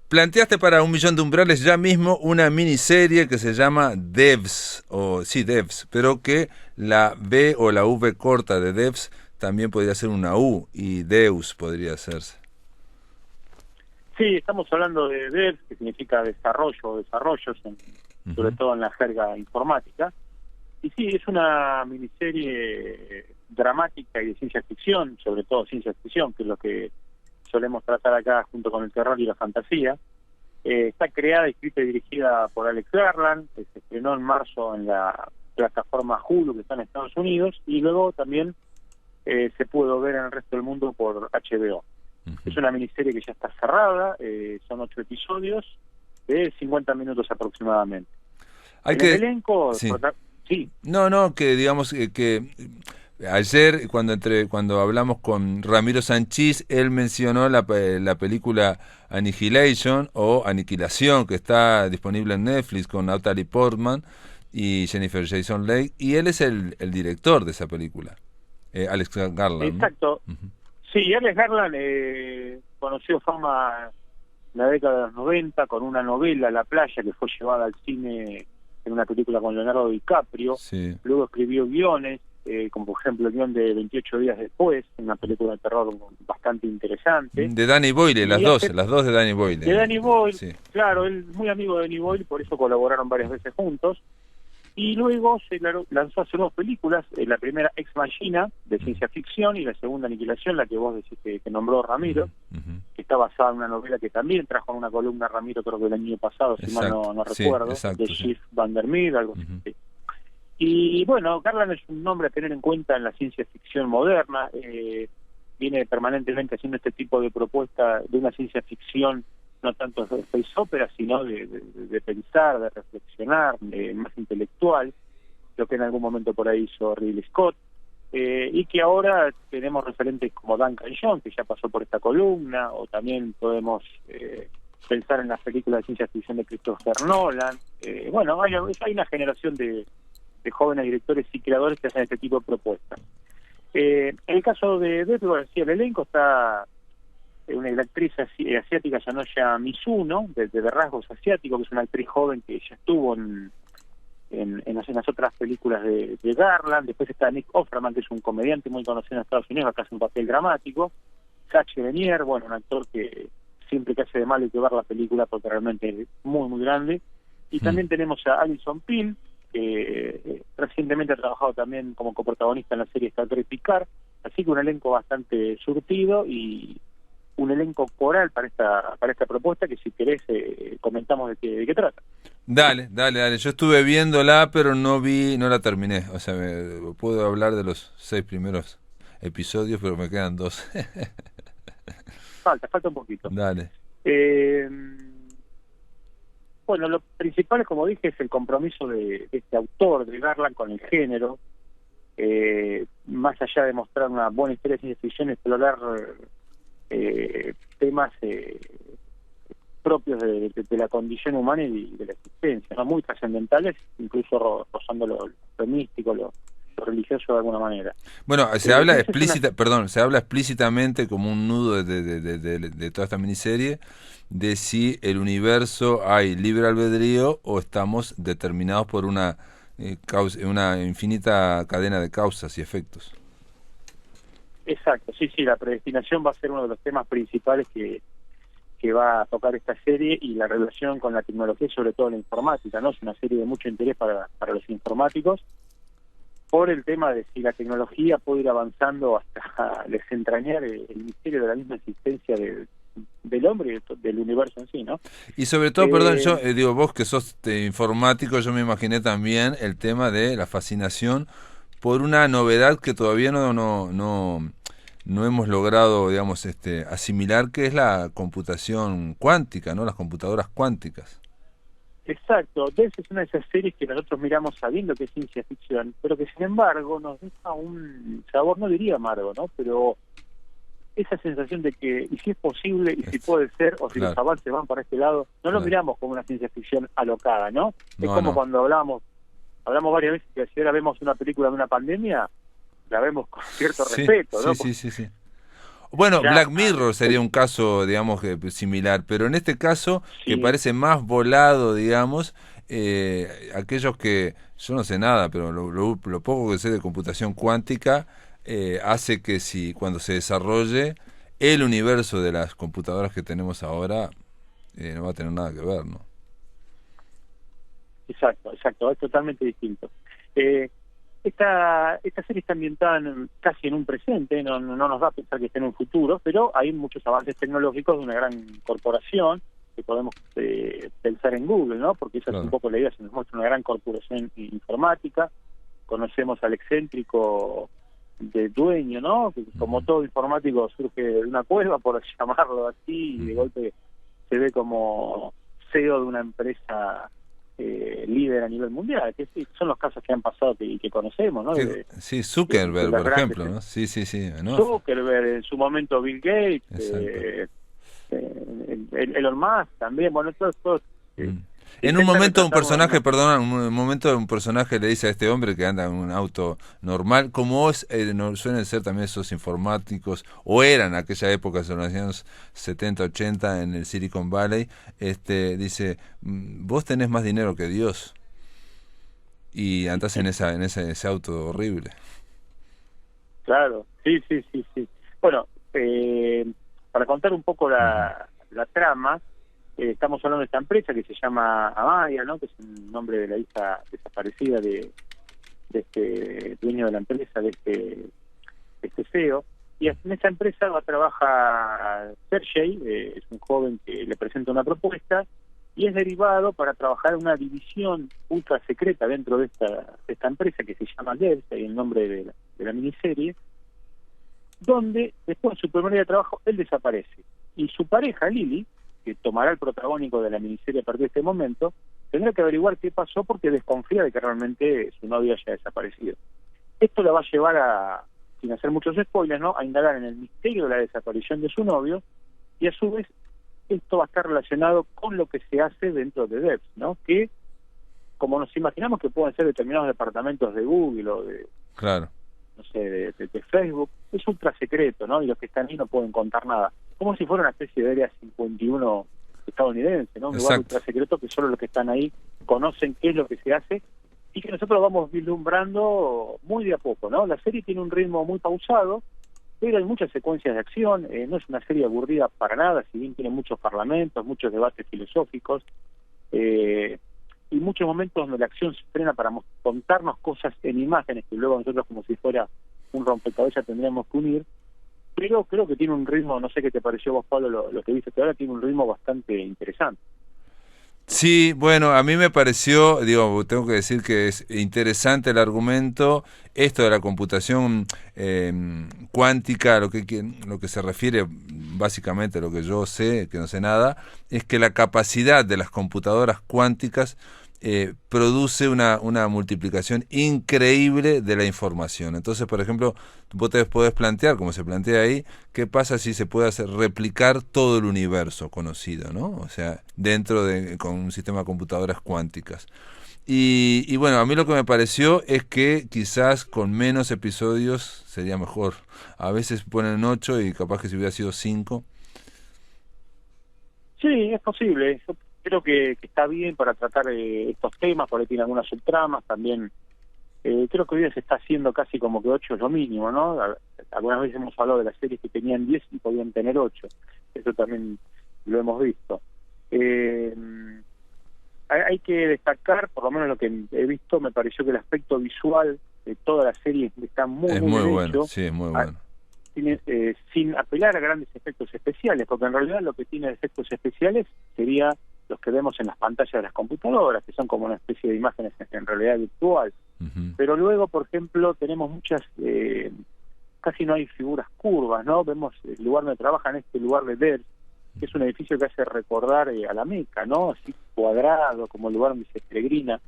planteaste para 1.000.000 de umbrales ya mismo una miniserie que se llama Devs, Devs, pero que la B o la V corta de Devs también podría ser una U, y Deus podría hacerse. Sí, estamos hablando de Devs, que significa desarrollos, sobre todo en la jerga informática. Y sí, es una miniserie dramática y de ciencia ficción, sobre todo ciencia ficción, que es lo que solemos tratar acá junto con el terror y la fantasía. Está creada, escrita y dirigida por Alex Garland, que se estrenó en marzo en la plataforma Hulu, que está en Estados Unidos, y luego también se pudo ver en el resto del mundo por HBO. Es una miniserie que ya está cerrada, son 8 episodios de 50 minutos aproximadamente. El elenco... Sí. Sí. No, que digamos que ayer cuando hablamos con Ramiro Sanchís, él mencionó la película Annihilation o Aniquilación, que está disponible en Netflix con Natalie Portman y Jennifer Jason Leigh, y él es el director de esa película, Alex Garland. Exacto. ¿No? Sí, Alex Garland conoció fama en la década de los 90 con una novela, La playa, que fue llevada al cine en una película con Leonardo DiCaprio. Sí. Luego escribió guiones, como por ejemplo el guión de 28 días después, una película de terror bastante interesante. De Danny Boyle, las dos de Danny Boyle. De Danny Boyle, sí. Claro, él muy amigo de Danny Boyle, por eso colaboraron varias veces juntos. Y luego se lanzó a hacer 2 películas, la primera Ex Machina, de ciencia ficción, y la segunda Aniquilación, la que vos decís que nombró Ramiro, que está basada en una novela que también trajo en una columna Ramiro, creo que el año pasado, si mal no recuerdo, de Schiff Van der Meer, algo así. Y bueno, Garland es un nombre a tener en cuenta en la ciencia ficción moderna, viene permanentemente haciendo este tipo de propuesta de una ciencia ficción no tanto de space opera, sino de pensar, de reflexionar, más intelectual, lo que en algún momento por ahí hizo Ridley Scott. y que ahora tenemos referentes como Duncan Jones, que ya pasó por esta columna, o también podemos pensar en las películas de ciencia ficción de Christopher Nolan. Bueno, hay una generación de jóvenes directores y creadores que hacen este tipo de propuestas. En el caso de bueno, sí, el elenco está una actriz asiática, Yanoya Mizuno, de rasgos asiáticos, que es una actriz joven que ya estuvo en las otras películas de Garland. Después está Nick Offerman, que es un comediante muy conocido en Estados Unidos, acá hace un papel dramático. Sacha Grenier, bueno, un actor que siempre que hace de malo hay que ver la película porque realmente es muy, muy grande. Y también tenemos a Alison Pill, que recientemente ha trabajado también como coprotagonista en la serie Star Trek Picard. Así que un elenco bastante surtido y un elenco coral para esta propuesta, que si querés comentamos de qué trata. Dale. Yo estuve viéndola, pero no la terminé. O sea, puedo hablar de los 6 primeros episodios, pero me quedan 2. Falta un poquito. Dale. Bueno, lo principal, como dije, es el compromiso de este autor, de Garland, con el género. Más allá de mostrar una buena historia de ciencia ficción, explorar temas propios de la condición humana y de la existencia, ¿no? Muy trascendentales, incluso rozando lo místico, lo religioso de alguna manera. Bueno, se habla explícitamente como un nudo de toda esta miniserie, de si el universo hay libre albedrío o estamos determinados por una infinita cadena de causas y efectos. Exacto, sí, la predestinación va a ser uno de los temas principales que va a tocar esta serie, y la relación con la tecnología, sobre todo la informática, ¿no? Es una serie de mucho interés para los informáticos, por el tema de si la tecnología puede ir avanzando hasta desentrañar el misterio de la misma existencia del hombre y del universo en sí, ¿no? Y sobre todo, perdón, yo digo, vos que sos informático, yo me imaginé también el tema de la fascinación por una novedad que todavía no hemos logrado, digamos, asimilar, que es la computación cuántica, ¿no? Las computadoras cuánticas. Exacto, es una de esas series que nosotros miramos sabiendo que es ciencia ficción, pero que sin embargo nos deja un sabor, no diría amargo, ¿no? Pero esa sensación de que, y si es posible, y si puede ser, o si los avances van para este lado, no lo miramos como una ciencia ficción alocada, ¿no? Es como cuando hablamos varias veces que si ahora vemos una película de una pandemia, la vemos con cierto respeto, ¿no? Sí. Bueno, Black Mirror sería un caso, digamos, similar, pero en este caso, que parece más volado, digamos, aquellos que, yo no sé nada, pero lo poco que sé de computación cuántica, hace que cuando se desarrolle el universo de las computadoras que tenemos ahora, no va a tener nada que ver, ¿no? Exacto, es totalmente distinto. Esta serie está ambientada casi en un presente, no nos da a pensar que esté en un futuro, pero hay muchos avances tecnológicos de una gran corporación, que podemos pensar en Google, ¿no? Porque esa es un poco la idea, se nos muestra una gran corporación informática. Conocemos al excéntrico de dueño, ¿no? Que como todo informático surge de una cueva, por llamarlo así, y de golpe se ve como CEO de una empresa líder a nivel mundial, que son los casos que han pasado que conocemos, ¿no? Zuckerberg, por ejemplo, ¿no? Sí, ¿no? Zuckerberg, en su momento Bill Gates, Elon Musk también, bueno, todos en un momento un personaje le dice a este hombre que anda en un auto normal, como suelen ser también esos informáticos, o eran en aquella época, en los años 70, 80, en el Silicon Valley, dice, vos tenés más dinero que Dios, y andás en ese auto horrible. Claro, sí. Bueno, para contar un poco la trama, estamos hablando de esta empresa que se llama Amaya, ¿no? Que es el nombre de la hija desaparecida de este dueño de la empresa, de este CEO. Y en esa empresa trabaja Sergey, es un joven que le presenta una propuesta y es derivado para trabajar en una división ultra secreta dentro de esta empresa que se llama Devs, y el nombre de la miniserie, donde después de su primer día de trabajo él desaparece. Y su pareja, Lily, que tomará el protagónico de la miniserie a partir de este momento, tendrá que averiguar qué pasó porque desconfía de que realmente su novia haya desaparecido. Esto la va a llevar a, sin hacer muchos spoilers, ¿no?, a indagar en el misterio de la desaparición de su novio, y a su vez esto va a estar relacionado con lo que se hace dentro de Devs, ¿no?, que como nos imaginamos que pueden ser determinados departamentos de Google o de, Claro. no sé, de Facebook, es ultra secreto, ¿no?, y los que están ahí no pueden contar nada, como si fuera una especie de Área 51 estadounidense, ¿no?, un lugar Exacto. ultra secreto que solo los que están ahí conocen qué es lo que se hace, y que nosotros vamos vislumbrando muy de a poco, ¿no? La serie tiene un ritmo muy pausado, pero hay muchas secuencias de acción, no es una serie aburrida para nada, si bien tiene muchos parlamentos, muchos debates filosóficos, y muchos momentos donde la acción se frena para contarnos cosas en imágenes que luego nosotros, como si fuera un rompecabezas, tendríamos que unir, pero creo que tiene un ritmo, no sé qué te pareció vos, Pablo, lo que viste hasta ahora, tiene un ritmo bastante interesante. Sí, bueno, a mí me pareció, digo, tengo que decir que es interesante el argumento, esto de la computación cuántica, lo que se refiere básicamente a lo que yo sé, que no sé nada, es que la capacidad de las computadoras cuánticas produce una multiplicación increíble de la información. Entonces, por ejemplo, vos te podés plantear, como se plantea ahí, qué pasa si se puede hacer replicar todo el universo conocido, ¿no? O sea, con un sistema de computadoras cuánticas. Y bueno, a mí lo que me pareció es que quizás con menos episodios sería mejor. A veces ponen 8 y capaz que si hubiera sido 5. Sí, es posible. Yo creo que está bien para tratar estos temas, por ahí tiene algunas subtramas también. Creo que hoy día se está haciendo casi como que 8 es lo mínimo, ¿no? Algunas veces hemos hablado de las series que tenían 10 y podían tener 8. Eso también lo hemos visto. Hay que destacar, por lo menos lo que he visto, me pareció que el aspecto visual de toda la serie está muy bien bueno, hecho. sí, es muy bueno. Sin apelar a grandes efectos especiales, porque en realidad lo que tiene efectos especiales sería los que vemos en las pantallas de las computadoras, que son como una especie de imágenes en realidad virtual. Uh-huh. Pero luego, por ejemplo, tenemos muchas, casi no hay figuras curvas, ¿no? Vemos el lugar donde trabajan, este lugar de Devs, que es un edificio que hace recordar a la Meca, ¿no? Así cuadrado, como el lugar donde se peregrina,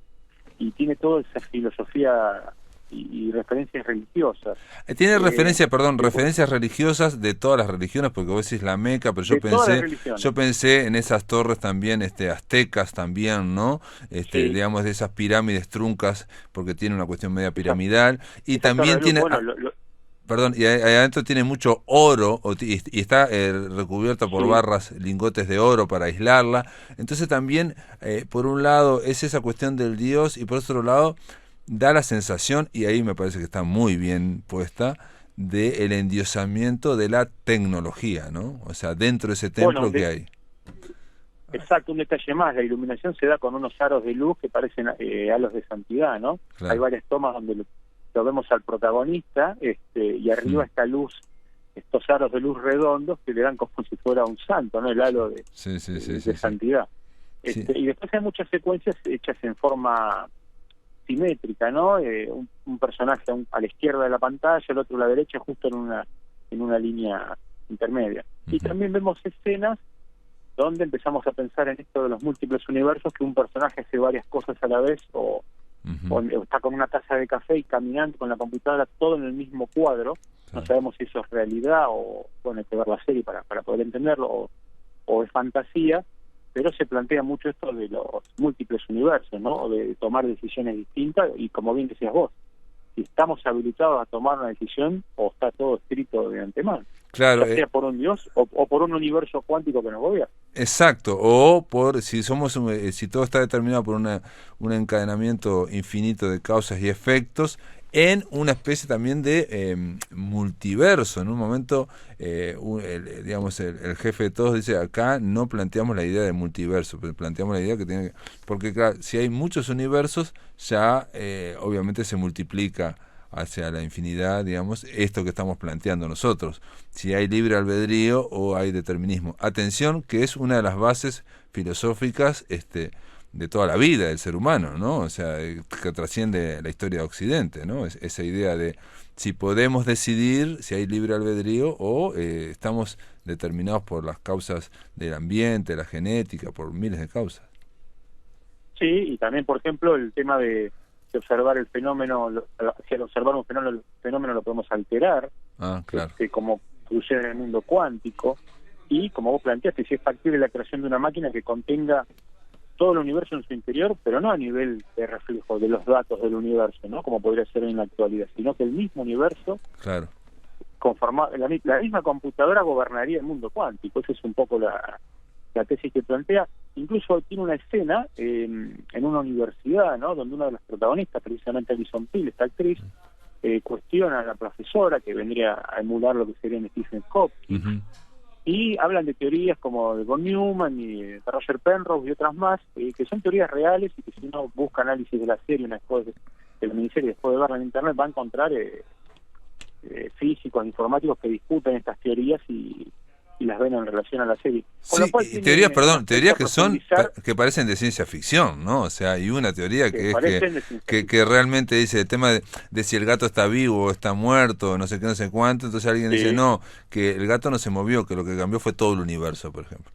y tiene toda esa filosofía y referencias religiosas. Tiene referencias religiosas de todas las religiones, porque vos decís la Meca, pero yo pensé en esas torres también, aztecas también, ¿no? Sí. Digamos, de esas pirámides truncas, porque tiene una cuestión media piramidal, y también tiene... Bueno, Perdón, y ahí adentro tiene mucho oro y está recubierta por barras, lingotes de oro para aislarla. Entonces también, por un lado, es esa cuestión del Dios, y por otro lado, da la sensación, y ahí me parece que está muy bien puesta, del endiosamiento de la tecnología, ¿no? O sea, dentro de ese templo que hay. Exacto, un detalle más, la iluminación se da con unos aros de luz que parecen halos de santidad, ¿no? Claro. Hay varias tomas donde lo vemos al protagonista, y arriba esta luz, estos aros de luz redondos que le dan como si fuera un santo, ¿no? El halo de santidad. Sí. Y después hay muchas secuencias hechas en forma simétrica, ¿no? Un personaje a la izquierda de la pantalla, el otro a la derecha, justo en una línea intermedia. Uh-huh. Y también vemos escenas donde empezamos a pensar en esto de los múltiples universos, que un personaje hace varias cosas a la vez, o está con una taza de café y caminando con la computadora, todo en el mismo cuadro. No sabemos si eso es realidad o, bueno, hay que ver la serie para poder entenderlo, o es fantasía, pero se plantea mucho esto de los múltiples universos, ¿no? O de tomar decisiones distintas, y como bien decías vos, si estamos habilitados a tomar una decisión, o está todo escrito de antemano. Claro, ya sea por un dios o por un universo cuántico que nos gobierna. Exacto, o por si todo está determinado por un encadenamiento infinito de causas y efectos, en una especie también de multiverso. En un momento, digamos, el jefe de todos dice, acá no planteamos la idea de multiverso, pero planteamos la idea que tiene que... Porque claro, si hay muchos universos, ya obviamente se multiplica hacia la infinidad, digamos, esto que estamos planteando nosotros. Si hay libre albedrío o hay determinismo. Atención, que es una de las bases filosóficas de toda la vida del ser humano, ¿no? O sea, que trasciende la historia de Occidente, ¿no? Esa idea de si podemos decidir, si hay libre albedrío o estamos determinados por las causas del ambiente, la genética, por miles de causas. Sí, y también, por ejemplo, el tema de observar el fenómeno, si al observar un fenómeno lo podemos alterar, claro. Como sucede en el mundo cuántico, y como vos planteaste, si es factible la creación de una máquina que contenga todo el universo en su interior, pero no a nivel de reflejo de los datos del universo, ¿no? Como podría ser en la actualidad, sino que el mismo universo, claro, la misma computadora gobernaría el mundo cuántico. Esa es un poco la tesis que plantea. Incluso tiene una escena en una universidad, ¿no? Donde una de las protagonistas, precisamente Alison Pill, esta actriz, cuestiona a la profesora, que vendría a emular lo que sería en Stephen Hawking, y hablan de teorías como de von Neumann y de Roger Penrose y otras más, que son teorías reales, y que si uno busca análisis de la serie después de la miniserie, después de verla en internet, va a encontrar físicos, informáticos que discuten estas teorías y las ven en relación a la serie. Con Sí, lo cual y teorías que son que parecen de ciencia ficción, ¿no? O sea, hay una teoría que es que realmente dice el tema de si el gato está vivo o está muerto, no sé qué, no sé cuánto. Entonces alguien dice no, que el gato no se movió, que lo que cambió fue todo el universo, por ejemplo.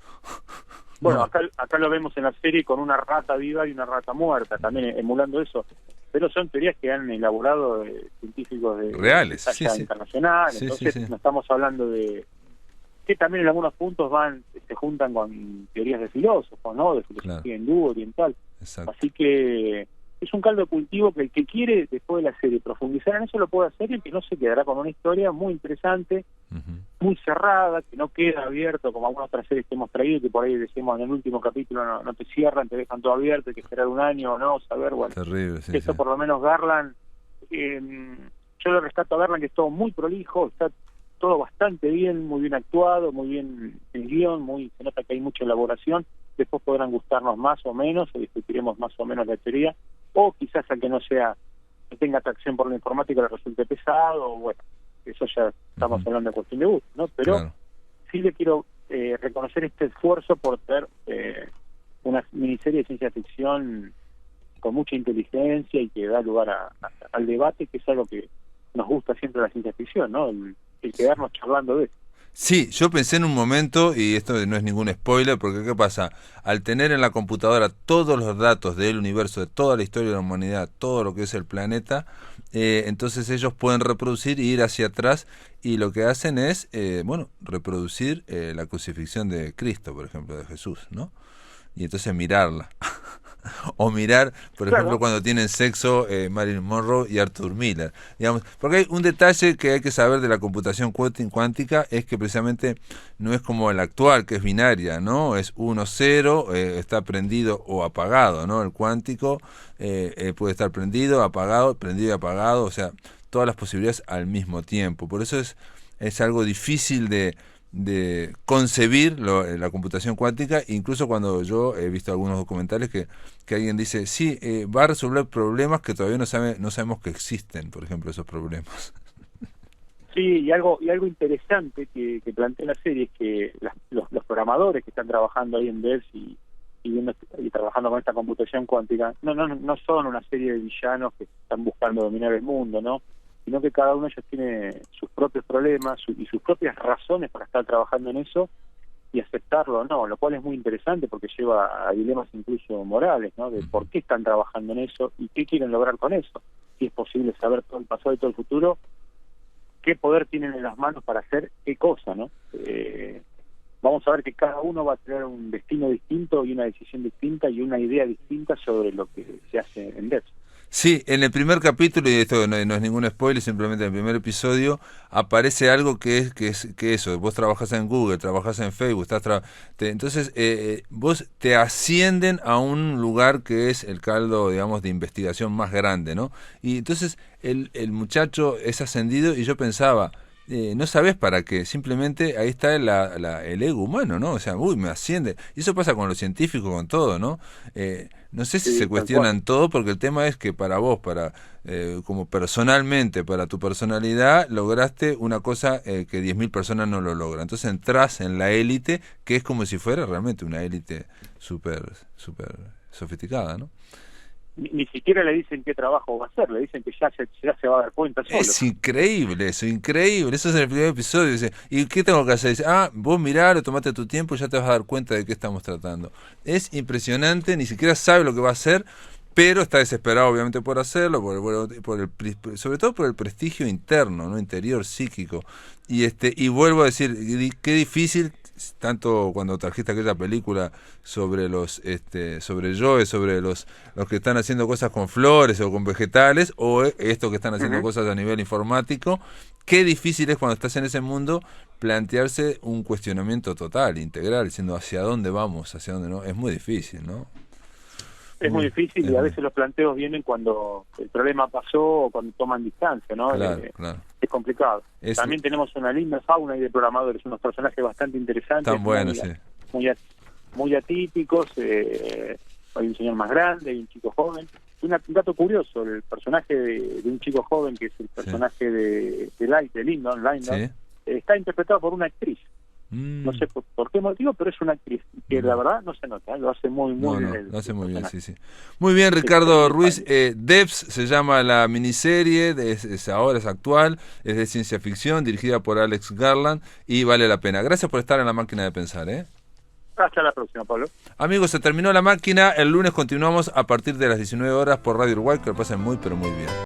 Bueno, acá lo vemos en la serie con una rata viva y una rata muerta, también emulando eso. Pero son teorías que han elaborado científicos de reales, talla internacional. Entonces no estamos hablando de que también en algunos puntos se juntan con teorías de filósofos, ¿no? De filosofía hindú, oriental. Exacto. Así que es un caldo de cultivo que el que quiere después de la serie profundizar en eso lo puede hacer, y el que no se quedará con una historia muy interesante, muy cerrada, que no queda abierto como algunas otras series que hemos traído, que por ahí decimos en el último capítulo no te cierran, te dejan todo abierto, hay que esperar un año o no, saber, bueno. Terrible, sí, esto por lo menos Garland, yo le rescato a Garland que es todo muy prolijo, está todo bastante bien, muy bien actuado, muy bien el guión, se nota que hay mucha elaboración. Después podrán gustarnos más o menos, o discutiremos más o menos la teoría, o quizás al que no tenga atracción por la informática le resulte pesado, o bueno, eso ya estamos hablando de cuestión de gusto, ¿no? Pero sí le quiero reconocer este esfuerzo por tener una miniserie de ciencia ficción con mucha inteligencia y que da lugar al debate, que es algo que nos gusta siempre la ciencia ficción, ¿no? El quedarnos charlando de eso. Sí, yo pensé en un momento, y esto no es ningún spoiler, porque ¿qué pasa? Al tener en la computadora todos los datos del universo, de toda la historia de la humanidad, todo lo que es el planeta, entonces ellos pueden reproducir y ir hacia atrás, y lo que hacen es, reproducir la crucifixión de Cristo, por ejemplo, de Jesús, ¿no? Y entonces mirarla. O mirar, por ejemplo, cuando tienen sexo Marilyn Monroe y Arthur Miller, digamos, porque hay un detalle que hay que saber de la computación cuántica, es que precisamente no es como el actual, que es binaria, ¿no? Es 1-0, está prendido o apagado, ¿no? El cuántico puede estar prendido y apagado, o sea, todas las posibilidades al mismo tiempo. Por eso es algo difícil de concebir la computación cuántica. Incluso cuando yo he visto algunos documentales que alguien dice, sí, va a resolver problemas que todavía no sabemos que existen, por ejemplo, esos problemas. Sí, y algo interesante que plantea la serie es que los programadores que están trabajando ahí en DELS y trabajando con esta computación cuántica no son una serie de villanos que están buscando dominar el mundo, ¿no? Sino que cada uno de ellos tiene sus propios problemas y sus propias razones para estar trabajando en eso y aceptarlo o no, lo cual es muy interesante porque lleva a dilemas incluso morales, ¿no? De por qué están trabajando en eso y qué quieren lograr con eso. Si es posible saber todo el pasado y todo el futuro, qué poder tienen en las manos para hacer qué cosa, ¿no? Vamos a ver que cada uno va a tener un destino distinto y una decisión distinta y una idea distinta sobre lo que se hace en DELS. Sí, en el primer capítulo, y esto no es ningún spoiler, simplemente en el primer episodio aparece algo que es eso, vos trabajás en Google, trabajás en Facebook, entonces vos te ascienden a un lugar que es el caldo, digamos, de investigación más grande, ¿no? Y entonces el muchacho es ascendido y yo pensaba, no sabes para qué, simplemente ahí está el ego humano, ¿no? O sea, me asciende. Y eso pasa con los científicos, con todo, ¿no? No sé si se cuestionan todo, porque el tema es que para vos, como personalmente, para tu personalidad, lograste una cosa que 10.000 personas no lo logran. Entonces entras en la élite, que es como si fuera realmente una élite súper sofisticada, ¿no? Ni siquiera le dicen qué trabajo va a hacer, le dicen que ya se va a dar cuenta solo. Es increíble, eso es en el primer episodio. Dice, ¿y qué tengo que hacer? Dice, vos miralo, tomate tu tiempo y ya te vas a dar cuenta de qué estamos tratando. Es impresionante, ni siquiera sabe lo que va a hacer, pero está desesperado obviamente por hacerlo, sobre todo por el prestigio interno, ¿no? Interior, psíquico. Y vuelvo a decir, qué difícil, tanto cuando trajiste aquella película sobre sobre Joe, sobre los que están haciendo cosas con flores o con vegetales, o estos que están haciendo cosas a nivel informático, qué difícil es cuando estás en ese mundo plantearse un cuestionamiento total, integral, diciendo hacia dónde vamos, hacia dónde no. Es muy difícil, ¿no? Es muy difícil y a veces los planteos vienen cuando el problema pasó o cuando toman distancia, ¿no? Claro. Es complicado. También tenemos una linda fauna y de programadores, unos personajes bastante interesantes. Tan buenos, sí. Muy atípicos. Hay un señor más grande, hay un chico joven. Un dato curioso, el personaje de un chico joven, que es el personaje de Lyndon, ¿Sí? Está interpretado por una actriz. No sé por qué motivo, pero es una actriz que la verdad no se nota, lo hace muy bien. Lo hace muy bien, sí. Muy bien, Ricardo Ruiz. Devs se llama la miniserie, ahora es actual, es de ciencia ficción, dirigida por Alex Garland y vale la pena. Gracias por estar en La Máquina de Pensar. Hasta la próxima, Pablo. Amigos, se terminó La Máquina. El lunes continuamos a partir de las 19 horas por Radio Uruguay. Que lo pasen muy, pero muy bien.